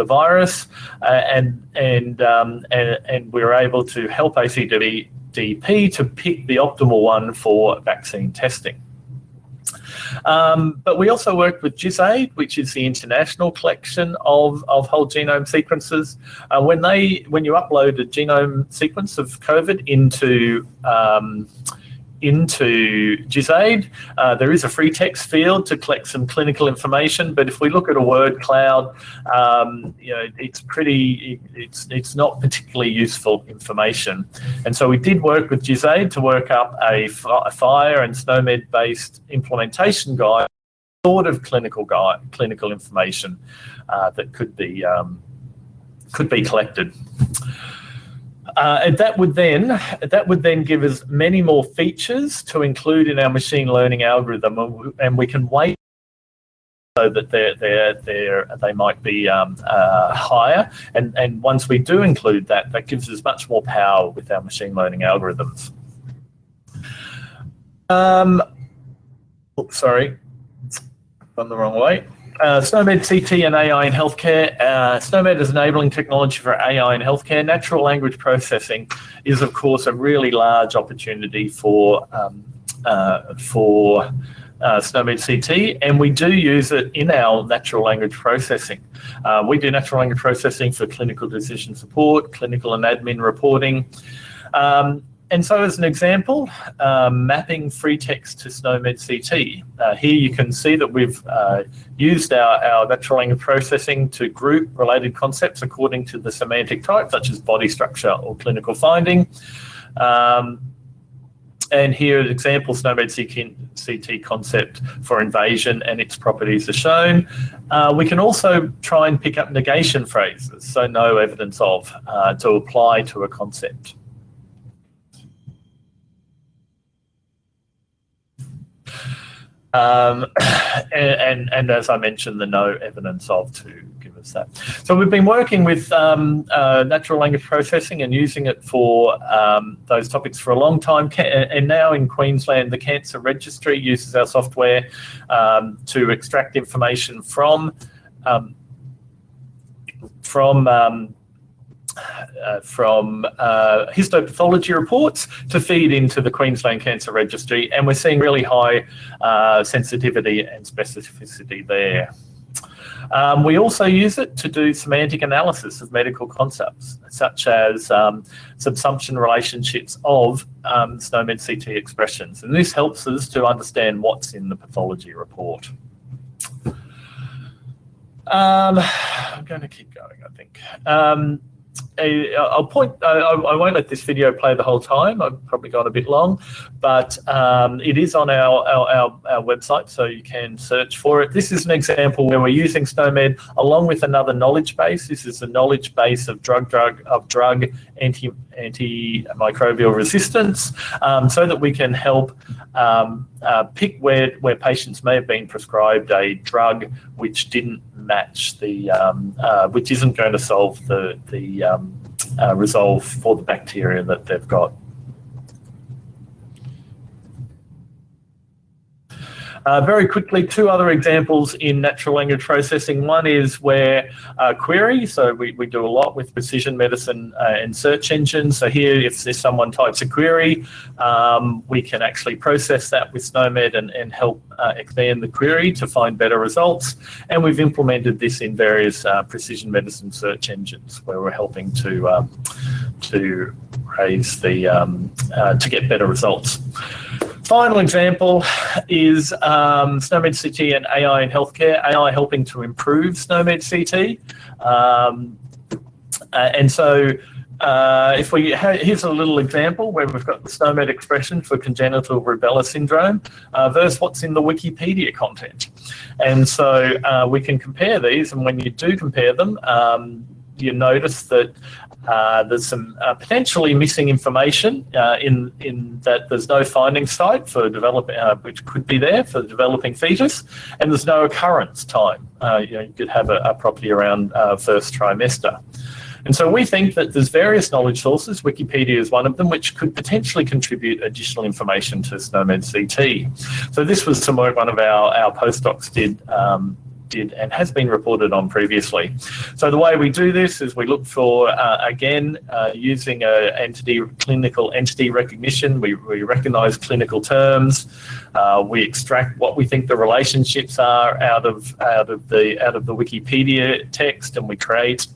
virus, and we're able to help ACDP to pick the optimal one for vaccine testing. But we also worked with Gise, which is the international collection of whole genome sequences. When you upload a genome sequence of COVID into Gise, there is a free text field to collect some clinical information. But if we look at a word cloud, it's not particularly useful information. And so we did work with Gise to work up a FHIR and SNOMED based implementation guide, sort of clinical information that could be collected. And that would then give us many more features to include in our machine learning algorithm, and we can wait so that they might be higher. And once we do include that, that gives us much more power with our machine learning algorithms. Oops, sorry, gone the wrong way. SNOMED CT and AI in healthcare. SNOMED is enabling technology for AI in healthcare. Natural language processing is, of course, a really large opportunity for SNOMED CT, and we do use it in our natural language processing. We do natural language processing for clinical decision support, clinical and admin reporting. And so as an example, mapping free text to SNOMED CT. Here you can see that we've used our natural language processing to group related concepts according to the semantic type, such as body structure or clinical finding. And here, an example Snomed CT concept for invasion and its properties are shown. We can also try and pick up negation phrases, so no evidence of, to apply to a concept. And as I mentioned, the no evidence of to give us that. So we've been working with natural language processing and using it for those topics for a long time. And now in Queensland, the Cancer Registry uses our software to extract information from histopathology reports to feed into the Queensland Cancer Registry, and we're seeing really high sensitivity and specificity there. We also use it to do semantic analysis of medical concepts, such as subsumption relationships of Snomed CT expressions, and this helps us to understand what's in the pathology report. I'm going to keep going, I think. I'll point, I won't let this video play the whole time. I've probably gone a bit long, but it is on our website, so you can search for it. This is an example where we're using Snomed along with another knowledge base. This is the knowledge base of drug antimicrobial resistance, so that we can help pick where patients may have been prescribed a drug which didn't match the, which isn't going to solve the resolve for the bacteria that they've got. Very quickly, two other examples in natural language processing. One is where query, so we do a lot with precision medicine and search engines. So here, if someone types a query, we can actually process that with Snomed and help expand the query to find better results. And we've implemented this in various precision medicine search engines where we're helping to raise the, to get better results. Final example is Snomed CT and AI in healthcare, AI helping to improve Snomed CT. And so if we, here's a little example where we've got the Snomed expression for congenital rubella syndrome versus what's in the Wikipedia content. And so we can compare these, and when you do compare them, you notice that there's some potentially missing information in that there's no finding site for developing, which could be there for the developing fetus, and there's no occurrence time. You could have a property around first trimester. And so we think that there's various knowledge sources, Wikipedia is one of them, which could potentially contribute additional information to Snomed CT. So this was some work one of our postdocs did and has been reported on previously. So the way we do this is we look for, again, using clinical entity recognition. We recognise clinical terms. We extract what we think the relationships are out of the Wikipedia text, and we create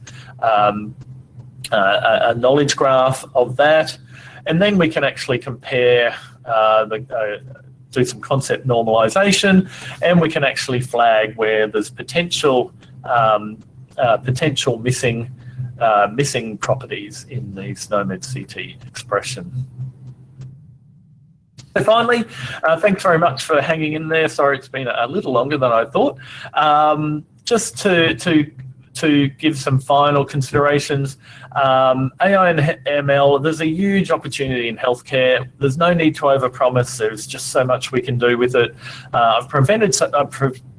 a knowledge graph of that. And then we can actually compare do some concept normalization, and we can actually flag where there's potential missing properties in the Snomed CT expression. So finally, thanks very much for hanging in there. Sorry, it's been a little longer than I thought. Just to give some final considerations, AI and ML, there's a huge opportunity in healthcare. There's no need to overpromise. There's just so much we can do with it.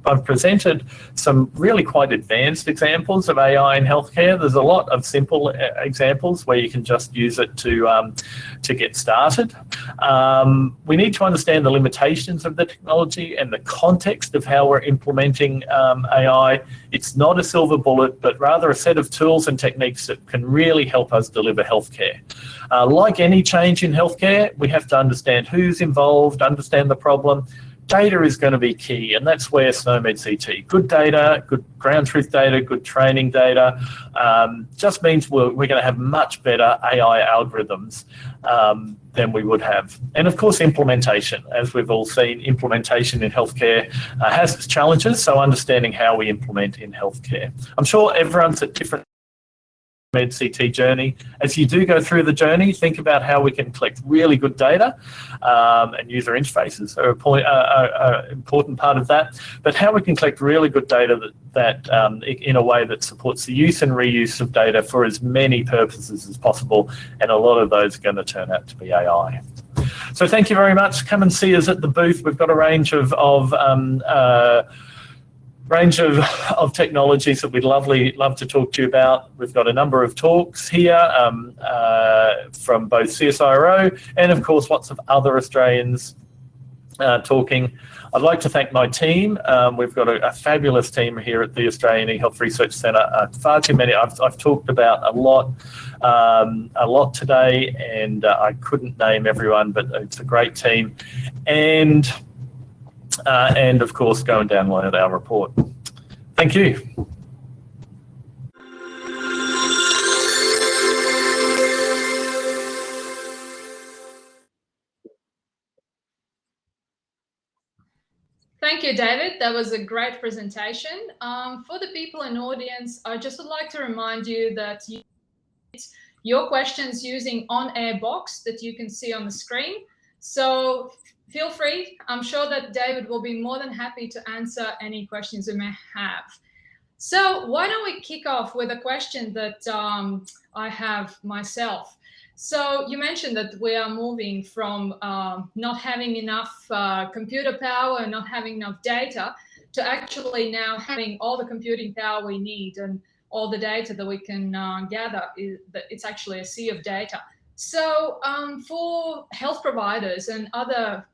I've presented some really quite advanced examples of AI in healthcare. There's a lot of simple examples where you can just use it to get started. We need to understand the limitations of the technology and the context of how we're implementing AI. It's not a silver bullet, but rather a set of tools and techniques that can really help us deliver healthcare. Like any change in healthcare, we have to understand who's involved, understand the problem. Data is going to be key, and that's where Snomed CT, good data, good ground truth data, good training data, just means we're going to have much better AI algorithms than we would have. And of course, implementation. As we've all seen, implementation in healthcare has its challenges, so understanding how we implement in healthcare. I'm sure everyone's at different CT journey. As you do go through the journey, think about how we can collect really good data, and user interfaces are an important part of that, but how we can collect really good data that in a way that supports the use and reuse of data for as many purposes as possible, and a lot of those are going to turn out to be AI. So thank you very much. Come and see us at the booth. We've got a range of technologies that we'd love to talk to you about. We've got a number of talks here from both CSiro and, of course, lots of other Australians talking. I'd like to thank my team. We've got a fabulous team here at the Australian eHealth Research Centre. Far too many. I've talked about a lot today, and I couldn't name everyone, but it's a great team. And of course, go and download our report. Thank you.
Thank you, David. That was a great presentation. For the people in audience, I just would like to remind you that your questions using on-air box that you can see on the screen. So feel free. I'm sure that David will be more than happy to answer any questions you may have. So why don't we kick off with a question that I have myself. So you mentioned that we are moving from not having enough computer power and not having enough data to actually now having all the computing power we need and all the data that we can gather. It's actually a sea of data. So for health providers and other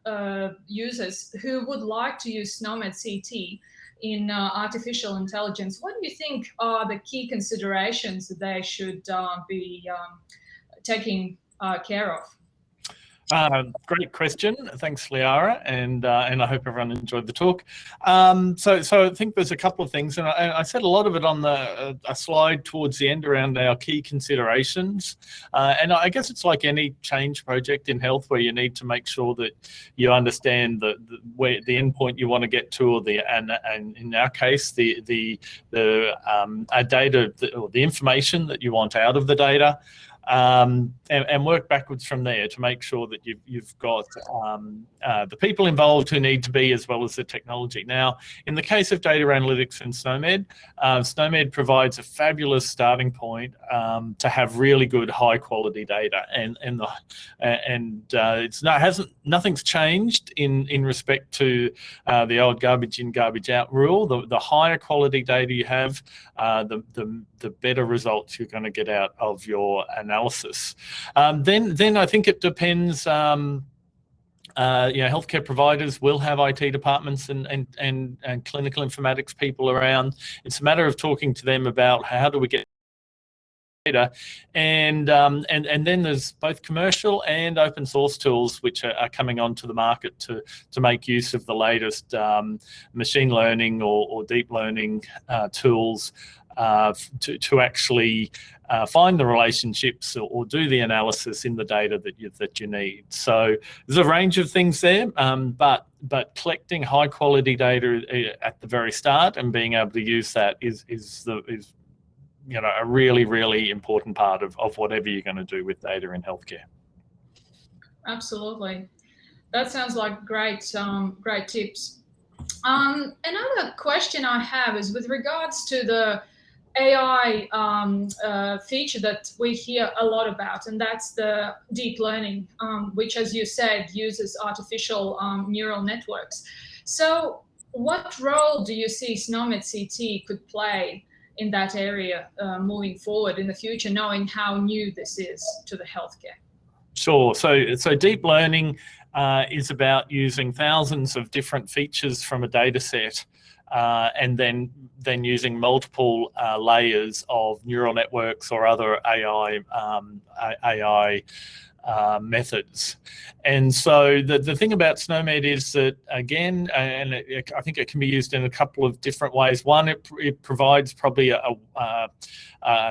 users who would like to use Snomed CT in artificial intelligence, what do you think are the key considerations that they should be taking care of?
Great question. Thanks, Liara, and I hope everyone enjoyed the talk. So I think there's a couple of things, and I said a lot of it on a slide towards the end around our key considerations. And I guess it's like any change project in health where you need to make sure that you understand the endpoint you want to get to, or and in our case the data or the information that you want out of the data. And work backwards from there to make sure that you've got the people involved who need to be, as well as the technology. Now, in the case of data analytics and Snomed, Snomed provides a fabulous starting point to have really good, high-quality data, nothing's changed in respect to the old garbage in, garbage out rule. The higher quality data you have, the better results you're going to get out of your analysis. Then I think it depends. Healthcare providers will have IT departments and clinical informatics people around. It's a matter of talking to them about how do we get data, and then there's both commercial and open source tools which are coming onto the market to make use of the latest machine learning or deep learning tools to actually find the relationships or do the analysis in the data that you need. So there's a range of things there, but collecting high quality data at the very start and being able to use that is a really, really important part of whatever you're going to do with data in healthcare.
Absolutely. That sounds like great tips. Another question I have is with regards to the AI feature that we hear a lot about, and that's the deep learning, which, as you said, uses artificial neural networks. So what role do you see Snomed CT could play in that area moving forward in the future, knowing how new this is to the healthcare?
Sure. So deep learning is about using thousands of different features from a data set and then using multiple layers of neural networks or other AI methods. And so the thing about SNOMED is that, again, and I think it can be used in a couple of different ways. One, it provides probably a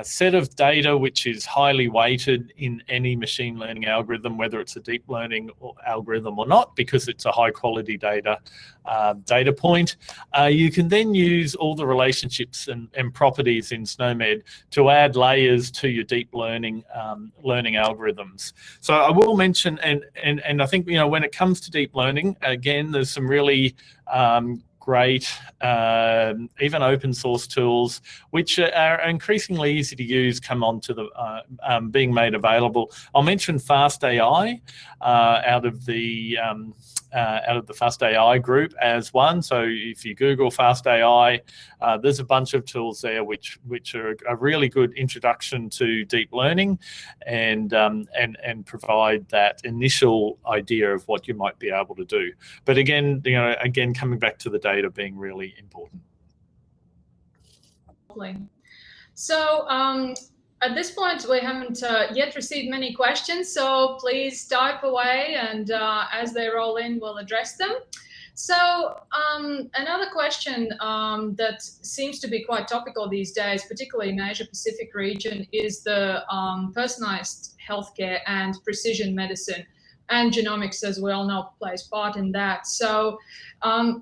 set of data which is highly weighted in any machine learning algorithm, whether it's a deep learning algorithm or not, because it's a high quality data point. You can then use all the relationships and properties in SNOMED to add layers to your deep learning algorithms. So I will mention, and I think, you know, when it comes to deep learning, again, there's some really great, even open source tools, which are increasingly easy to use, come onto the being made available. I'll mention Fast AI out of the Fast AI group as one. So if you Google Fast AI, there's a bunch of tools there which are a really good introduction to deep learning, and provide that initial idea of what you might be able to do. But again, you know, coming back to the data being really important.
So at this point, we haven't yet received many questions, so please type away, and as they roll in, we'll address them. So another question that seems to be quite topical these days, particularly in Asia Pacific region, is the personalized healthcare and precision medicine. And genomics, as we all know, plays part in that. So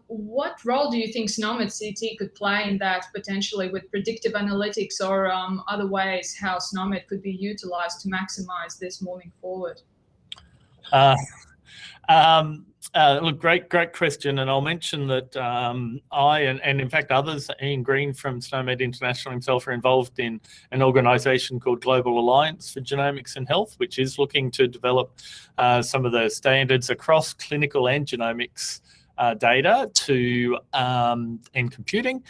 what role do you think Snomed CT could play in that, potentially with predictive analytics or other ways how Snomed could be utilized to maximize this moving forward?
Look, great question, and I'll mention that I and in fact others, Ian Green from Snomed International himself, are involved in an organisation called Global Alliance for Genomics and Health, which is looking to develop some of the standards across clinical and genomics data and computing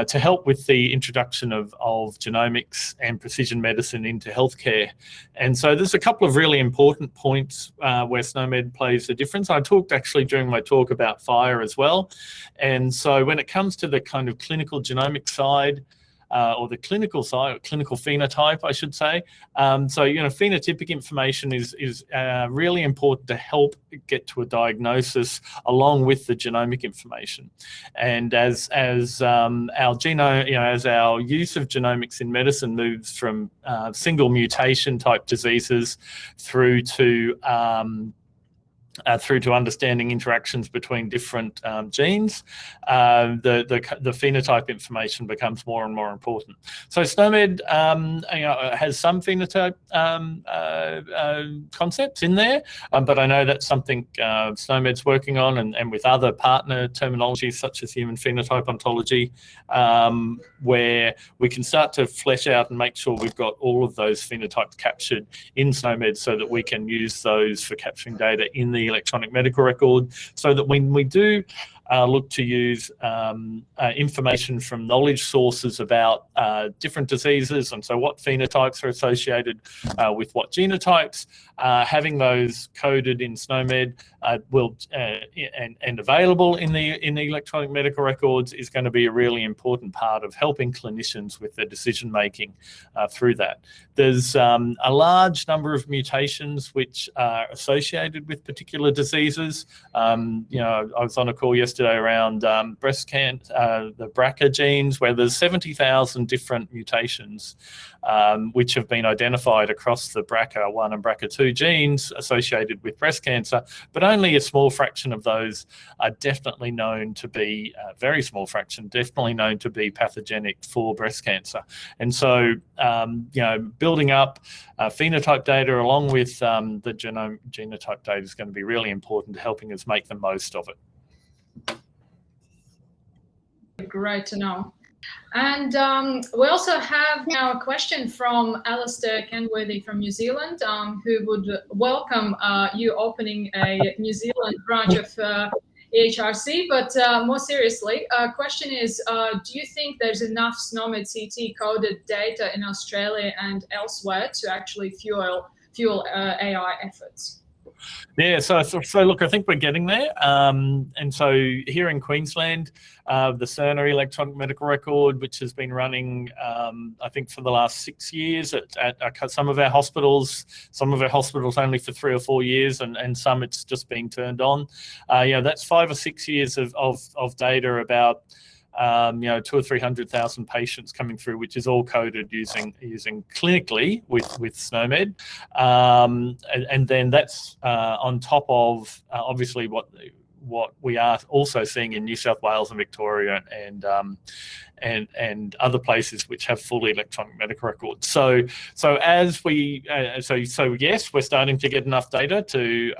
to help with the introduction of genomics and precision medicine into healthcare. And so there's a couple of really important points where SNOMED plays a difference. I talked actually during my talk about FHIR as well. And so when it comes to the kind of clinical genomic side, or the clinical side, clinical phenotype, I should say. So, you know, phenotypic information is really important to help get to a diagnosis along with the genomic information. And as our genome, you know, as our use of genomics in medicine moves from single mutation type diseases through to understanding interactions between different genes, the phenotype information becomes more and more important. So SNOMED you know, has some phenotype concepts in there, but I know that's something SNOMED's working on, and with other partner terminologies such as human phenotype ontology, where we can start to flesh out and make sure we've got all of those phenotypes captured in SNOMED, so that we can use those for capturing data in the electronic medical record, so that when we do look to use information from knowledge sources about different diseases, and so what phenotypes are associated with what genotypes, having those coded in SNOMED will and available in the electronic medical records is going to be a really important part of helping clinicians with their decision making through that. There's a large number of mutations which are associated with particular diseases. You know, I was on a call yesterday around breast cancer, the BRCA genes, where there's 70,000 different mutations which have been identified across the BRCA1 and BRCA2 genes associated with breast cancer, but only a small fraction of those are definitely known to be, very small fraction, definitely known to be pathogenic for breast cancer. And so, you know, building up phenotype data along with the genotype data is going to be really important to helping us make the most of it.
Great to know. And we also have now a question from Alistair Kenworthy from New Zealand, who would welcome you opening a New Zealand branch of EHRC. But more seriously, question is, do you think there's enough Snomed CT coded data in Australia and elsewhere to actually fuel AI efforts?
Yeah, so look, I think we're getting there. And so here in Queensland, the Cerner electronic medical record, which has been running, I think for the last 6 years at some of our hospitals, only for 3 or 4 years, and some it's just being turned on. That's 5 or 6 years of data about 200,000 or 300,000 patients coming through, which is all coded using clinically with SNOMED, and then that's on top of obviously what we are also seeing in New South Wales and Victoria and other places which have fully electronic medical records. So yes, we're starting to get enough data to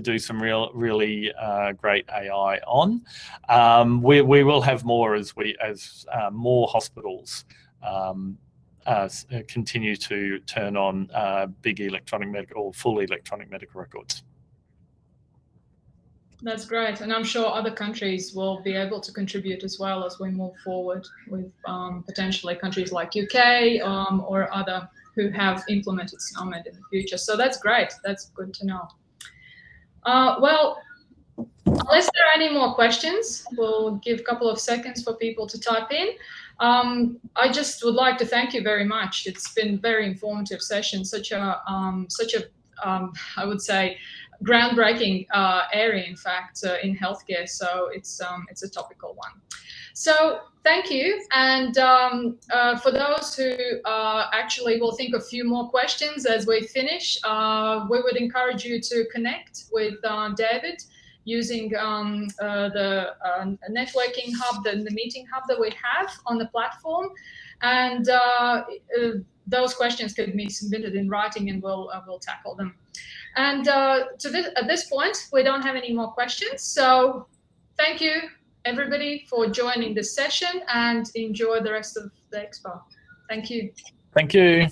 do some really great AI on. We will have more as more hospitals continue to turn on big electronic medical or full electronic medical records.
That's great, and I'm sure other countries will be able to contribute as well as we move forward with potentially countries like UK or other who have implemented SNOMED in the future. So that's great. That's good to know. Well, unless there are any more questions, we'll give a couple of seconds for people to type in. I just would like to thank you very much. It's been a very informative session, such a I would say groundbreaking area, in fact, in healthcare. So it's a topical one. So thank you. And for those who actually will think of a few more questions as we finish, we would encourage you to connect with David using the networking hub, the meeting hub that we have on the platform. And those questions could be submitted in writing, and we'll tackle them. And at this point, we don't have any more questions. So thank you, everybody, for joining this session, and enjoy the rest of the expo. Thank you.
Thank you.